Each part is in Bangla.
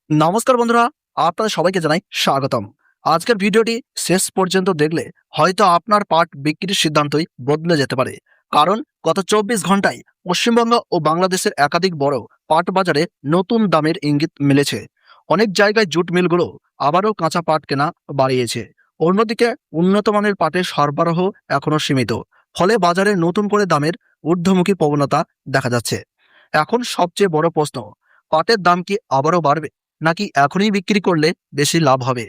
নমস্কার বন্ধুরা, আপনাদের সবাইকে জানাই স্বাগতম। আজকের ভিডিওটি শেষ পর্যন্ত দেখলে হয়তো আপনার পাট বিক্রির সিদ্ধান্তই বদলে যেতে পারে। কারণ গত 24 ঘন্টায় পশ্চিমবঙ্গ ও বাংলাদেশের একাধিক বড় পাট বাজারে নতুন দামের ইঙ্গিত মিলেছে। অনেক জায়গায় জুট মিলগুলো আবারও কাঁচা পাট কেনা বাড়িয়েছে। অন্যদিকে উন্নত মানের পাটের সরবরাহ এখনো সীমিত, ফলে বাজারে নতুন করে দামের ঊর্ধ্বমুখী প্রবণতা দেখা যাচ্ছে। এখন সবচেয়ে বড় প্রশ্ন, পাটের দাম কি আবারও বাড়বে, নাকি এখনই বিক্রি করলে বেশি লাভ হবে,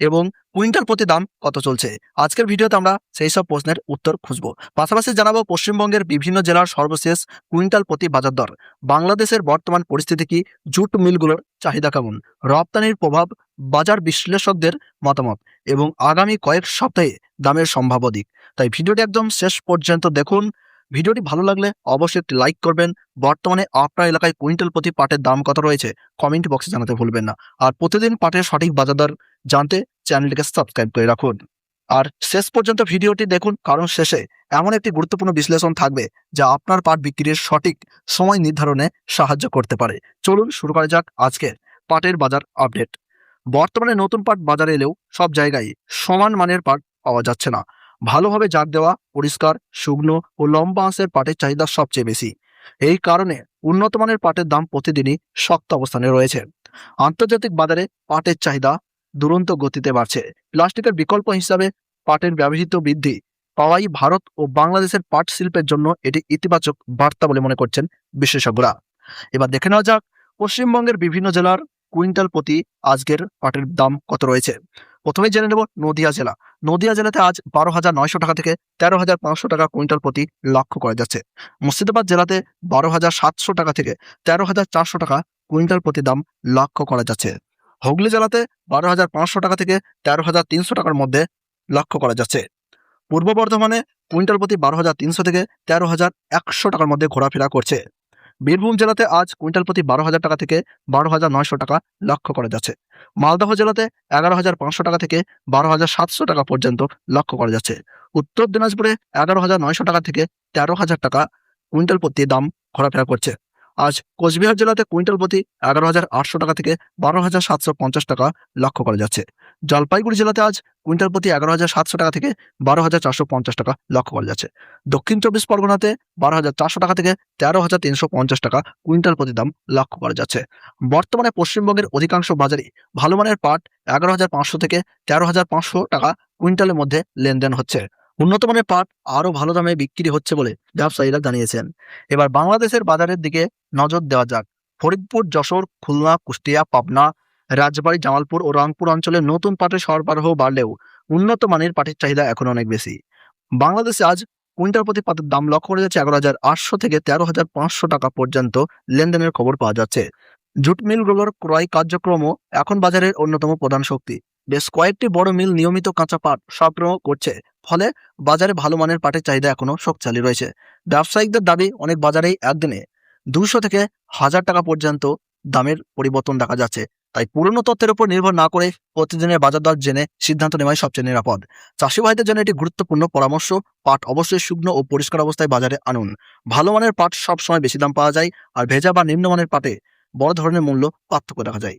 এবং কুইন্টাল প্রতি দাম কত চলছে? আজকের ভিডিওতে আমরা সেই সব প্রশ্নের উত্তর খুঁজব। পাশাপাশি জানাবো পশ্চিমবঙ্গের বিভিন্ন জেলার সর্বশেষ কুইন্টাল প্রতি বাজার দর, বাংলাদেশের বর্তমান পরিস্থিতি কি, জুট মিলগুলোর চাহিদা কেমন, রপ্তানির প্রভাব, বাজার বিশ্লেষকদের মতামত এবং আগামী কয়েক সপ্তাহে দামের সম্ভাব্য দিক। তাই ভিডিওটি একদম শেষ পর্যন্ত দেখুন। ভিডিওটি ভালো লাগলে অবশ্যই একটি লাইক করবেন। বর্তমানে আপনার এলাকায় কুইন্টাল প্রতি পাটের দাম কত রয়েছে কমেন্ট বক্সে জানাতে ভুলবেন না। আর প্রতিদিন পাটের সঠিক বাজার দর জানতে চ্যানেলটিকে সাবস্ক্রাইব করে রাখুন। আর শেষ পর্যন্ত ভিডিওটি দেখুন, কারণ শেষে এমন একটি গুরুত্বপূর্ণ বিশ্লেষণ থাকবে যা আপনার পাট বিক্রির সঠিক সময় নির্ধারণে সাহায্য করতে পারে। চলুন শুরু করা যাক আজকের পাটের বাজার আপডেট। বর্তমানে নতুন পাট বাজারে এলেও সব জায়গায় সমান মানের পাট পাওয়া যাচ্ছে না। ভালোভাবে জাগ দেওয়া, পরিষ্কার, শুকনো ও লম্বা আঁশের পাটের চাহিদা সবচেয়ে বেশি। এই কারণে উন্নত মানের পাটের দাম প্রতিদিনই শক্ত অবস্থানে রয়েছে। আন্তর্জাতিক বাজারে পাটের চাহিদা দুরন্ত গতিতে বাড়ছে। প্লাস্টিকের বিকল্প হিসাবে পাটের ব্যবহৃত বৃদ্ধি পাওয়াই ভারত ও বাংলাদেশের পাট শিল্পের জন্য এটি ইতিবাচক বার্তা বলে মনে করছেন বিশেষজ্ঞরা। এবার দেখে নেওয়া যাক পশ্চিমবঙ্গের বিভিন্ন জেলার কুইন্টাল প্রতি আজকের পাটের দাম কত রয়েছে। প্রথমে জেনে নেব নদিয়া জেলা। নদিয়া জেলাতে আজ 12,900 টাকা থেকে 13,500 টাকা কুইন্টাল প্রতি লক্ষ্য করা যাচ্ছে। মুর্শিদাবাদ জেলাতে 12,700 টাকা থেকে 13,400 টাকা কুইন্টাল প্রতি দাম লক্ষ্য করা যাচ্ছে। হুগলি জেলাতে 12,500 টাকা থেকে 13,300 টাকার মধ্যে লক্ষ্য করা যাচ্ছে। পূর্ব বর্ধমানে কুইন্টাল প্রতি 12,300 থেকে 13,100 টাকার মধ্যে ঘোরাফেরা করছে। বীরভূম জেলাতে আজ কুইন্টাল প্রতি 12,000 টাকা থেকে 12,900 টাকা লক্ষ্য করা যাচ্ছে। মালদহ জেলাতে 11,500 টাকা থেকে 12,700 টাকা পর্যন্ত লক্ষ্য করা যাচ্ছে। উত্তর দিনাজপুরে 11,900 টাকা থেকে 13,000 টাকা কুইন্টাল প্রতি দাম ঘোরাফেরা করছে। আজ কোচবিহার জেলাতে কুইন্টাল প্রতি 11,800 টাকা থেকে 12,750 টাকা লক্ষ্য করা যাচ্ছে। জলপাইগুড়ি জেলাতে আজ কুইন্টাল প্রতি 11,700 টাকা থেকে 12,450 টাকা লক্ষ্য করা যাচ্ছে। দক্ষিণ 24 পরগনাতে 12,400 টাকা থেকে 13,350 টাকা কুইন্টাল প্রতি দাম লক্ষ্য করা যাচ্ছে। বর্তমানে পশ্চিমবঙ্গের অধিকাংশ বাজারে ভালো মানের পাট 11,500 থেকে 13,500 টাকা কুইন্টালের মধ্যে লেনদেন হচ্ছে। উন্নত মানের পাট আরও ভালো দামে বিক্রি হচ্ছে বলে ব্যবসায়ীরা জানিয়েছেন। এবার বাংলাদেশের বাজারের দিকে নজর দেওয়া যাক। ফরিদপুর, যশোর, খুলনা, কুষ্টিয়া, পাবনা, রাজবাড়ী, জামালপুর ও রংপুর অঞ্চলে নতুন পাটের সরবরাহ বাড়লেও উন্নত মানের পাটের চাহিদা এখন অনেক বেশি। বাংলাদেশে আজ কুইন্টাল প্রতি পাটের দাম লক্ষ্য করা যাচ্ছে 11,800 থেকে 13,500 টাকা পর্যন্ত লেনদেনের খবর পাওয়া যাচ্ছে। জুট মিলগুলোর ক্রয় কার্যক্রমও এখন বাজারের অন্যতম প্রধান শক্তি। বেশ কয়েকটি বড় মিল নিয়মিত কাঁচা পাট সরবরাহ করছে, ফলে বাজারে ভালো মানের পাটের চাহিদা এখনো শক্তিশালী রয়েছে। ব্যবসায়িকদের দাবি, অনেক বাজারেই একদিনে 200 থেকে 1,000 টাকা পর্যন্ত দামের পরিবর্তন দেখা যাচ্ছে। তাই পুরনো তথ্যের উপর নির্ভর না করে প্রতিদিনের বাজার দর জেনে সিদ্ধান্ত নেওয়াই সবচেয়ে নিরাপদ। চাষি ভাইদের জন্য এটি গুরুত্বপূর্ণ পরামর্শ। পাট অবশ্যই শুকনো ও পরিষ্কার অবস্থায় বাজারে আনুন। ভালো মানের পাট সবসময় বেশি দাম পাওয়া যায়, আর ভেজা বা নিম্নমানের পাটে বড় ধরনের মূল্য পার্থক্য দেখা যায়।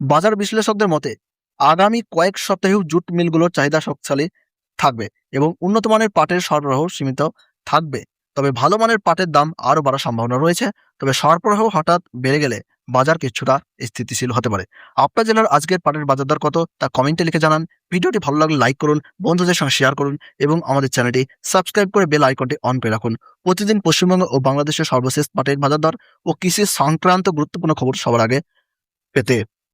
বাজার বিশ্লেষকদের মতে আগামী কয়েক সপ্তাহেও জুট মিলগুলোর চাহিদা শক্তিশালী থাকবে এবং উন্নত মানের পাটের সরবরাহ সীমিত থাকবে। তবে ভালো মানের পাটের দাম আরও বাড়ার সম্ভাবনা রয়েছে। তবে সরবরাহ হঠাৎ বেড়ে গেলে বাজার কিছুটা স্থিতিশীল হতে পারে। আপনার জেলার আজকের পাটের বাজার দর কত তা কমেন্টে লিখে জানান। ভিডিওটি ভালো লাগলে লাইক করুন, বন্ধুদের সঙ্গে শেয়ার করুন এবং আমাদের চ্যানেলটি সাবস্ক্রাইব করে বেল আইকনটি অন করে রাখুন। প্রতিদিন পশ্চিমবঙ্গ ও বাংলাদেশের সর্বশেষ পাটের বাজার দর ও কৃষি সংক্রান্ত গুরুত্বপূর্ণ খবর সবার আগে পেতে।